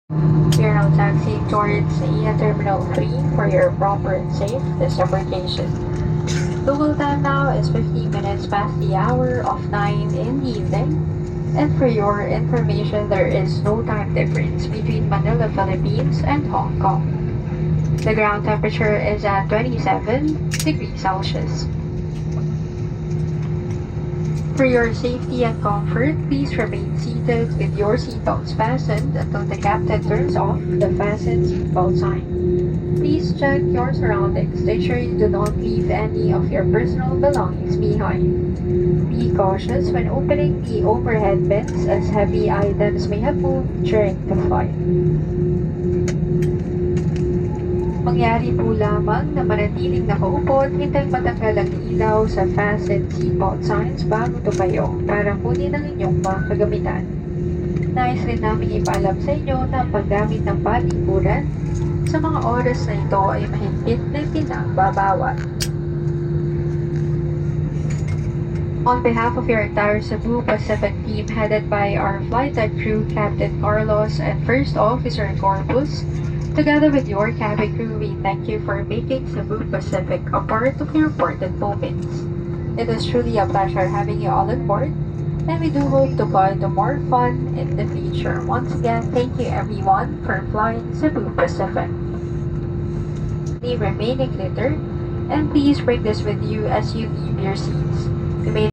We are now taxiing towards AIA Terminal 3 for your proper and safe disembarkation. Local time now is 15 minutes past the hour of 9 in the evening. And for your information, there is no time difference between Manila, Philippines and Hong Kong. The ground temperature is at 27 degrees Celsius. For your safety and comfort, please remain seated with your seatbelts fastened until the captain turns off the fasten seatbelt sign. Please check your surroundings to ensure you do not leave any of your personal belongings behind. Be cautious when opening the overhead bins as heavy items may have moved during the flight. Mangyari po lamang na manatiling nakaupo at hintay matanggal ang ilaw sa fasten seatbelt signs bago tumayo para kunin ang inyong mga kagamitan. Nais rin namin ipaalam sa inyo na paggamit ng palikuran sa mga oras na ito ay mahigpit na pinagbabawal. On behalf of your entire Cebu Pacific team headed by our flight deck crew, Captain Carlos and First Officer Corpus, together with your cabin crew, we thank you for making Cebu Pacific a part of your important moments. It is truly a pleasure having you all on board, and we do hope to fly to more fun in the future. Once again, thank you everyone for flying Cebu Pacific. The remaining litter, and please bring this with you as you leave your seats. We may